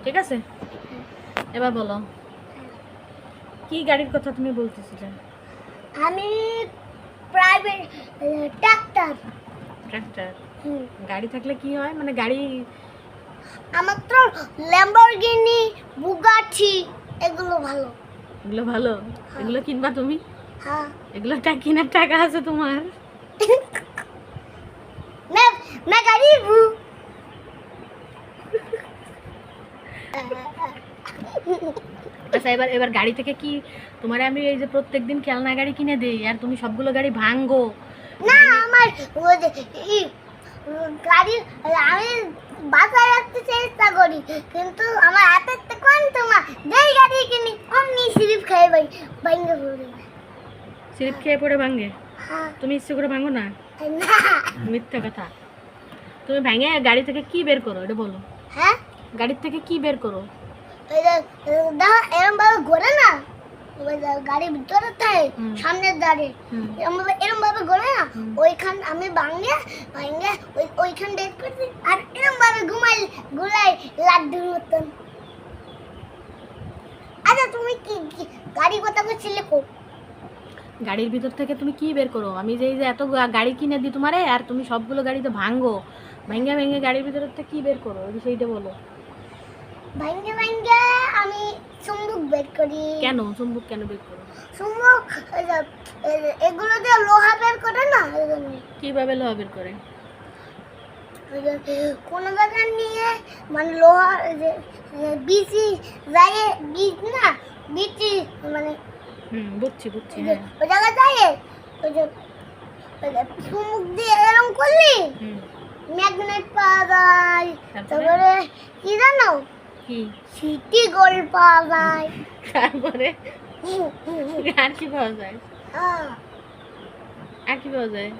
ঠিক আছে, এবার বলো কি গাড়ির কথা তুমি বলতেছিলে? আমি প্রাইভেট ট্রাক্টর। ট্রাক্টর। গাড়ি থাকলে কি হয়, মানে গাড়ি? আমার তো ল্যাম্বরগিনি, বুগাটি এগুলো ভালো। এগুলো ভালো? এগুলো কিনবা তুমি? হ্যাঁ। এগুলো কেনার টাকা আছে তোমার? मैं गरीब हूँ। আচ্ছা, এবার এবার গাড়ি থেকে কি তোমার আমি এই যে প্রত্যেকদিন খেলনা গাড়ি কিনে দেই আর তুমি সবগুলো গাড়ি ভাঙো? না আমার ওই যে গাড়ি আমি বাসায় রাখতে চেষ্টা করি, কিন্তু আমার হাতের থেকে কোন তোমার যেই গাড়ি কিনি অমনি সিরিপ খাই ভাই ভাঙ্গে পড়ে। সিরিপ খেয়ে পড়ে ভাঙে? হ্যাঁ। তুমি ইচ্ছে করে ভাঙো না? না। মিথ্যা কথা। তুমি ভেঙে গাড়ি থেকে কি বের করো এটা বলো। হ্যাঁ, গাড়ির থেকে কি বের করো? ওই যে দাও এরকম ভাবে ঘোরে না, ওই যে গাড়ির ভিতরে থাকে সামনের দাঁড়িয়ে এরকম ভাবে ঘোরে না, ওইখান আমি ভাঙে ভাঙে ওইখান বের করছি আর এরকম ভাবে ঘুলাই লাড্ডুর মতন। আচ্ছা তুমি কি গাড়ি কথা বলছিলে কো? গাড়ির ভিতর থেকে তুমি কি বের করো? আমি যে এই যে এত গাড়ি কিনে দিই তোমারে আর তুমি সবগুলো গাড়িতে ভাঙো, ভেঙে ভেঙে গাড়ির ভিতর থেকে কি বের করো সেইটা বলো। ভাঙ্গে ভাঙ্গে আমি চুম্বক বের করি। কেন চুম্বক কেন বের করো? চুম্বক এগুলো দিয়ে লোহা বের করে না, কিভাবে লোহা বের করে? কোনো জায়গা নিয়ে মানে লোহা বিচি যায়, বীজ না বিচি মানে বুঝছি বুঝছি। হ্যাঁ, ওই জায়গা যায় ওই যে চুম্বক দিয়ে এরকম করলি ম্যাগনেট পাওয়া যায়। তারপরে কি জানো, কি সিটি গোল্ড পাওয়া যায়। তারপরে আর কি পাওয়া যায়? আর কি পাওয়া যায়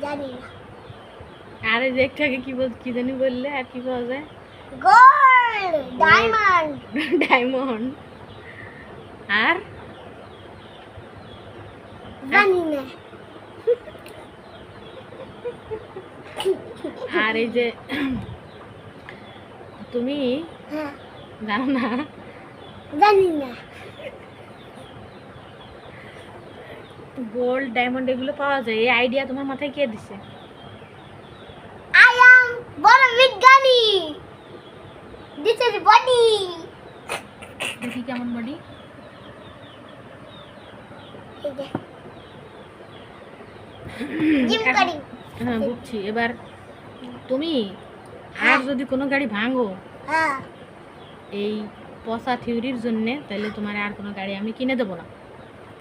জানি না। আর এই যে একটু আগে কি জানি বললে, আর কি পাওয়া যায়? Gold, diamond. ডায়মন্ড। আর জানি না। আর এই যে তুমি হ্যাঁ, জানো না? জানি না। গোল্ড ডায়মন্ড এগুলো পাওয়া যায়, এই আইডিয়া তোমার মাথায় কে দিছে? আই অ্যাম বড় বিজ্ঞানী। This is body. দেখি কেমন বডি। জিম করি। হ্যাঁ বুঝছি। এবার তুমি আর যদি কোনো গাড়ি ভাঙো হ্যাঁ, এই পচা থিওরির জন্য, তাহলে তোমার আর কোনো গাড়ি আমি কিনে দেবো না।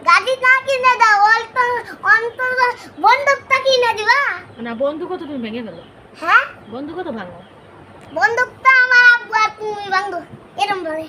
গাড়ি না কিনে দাও, অন্তত বন্দুকটা কিনে দিবা। না, বন্দুকও তো তুমি ভেঙে ফেলো। হ্যাঁ, বন্দুকও তো ভাঙো। বন্দুকটা আমার আব্বু আর তুমি ভাঙো এরম ভাবে।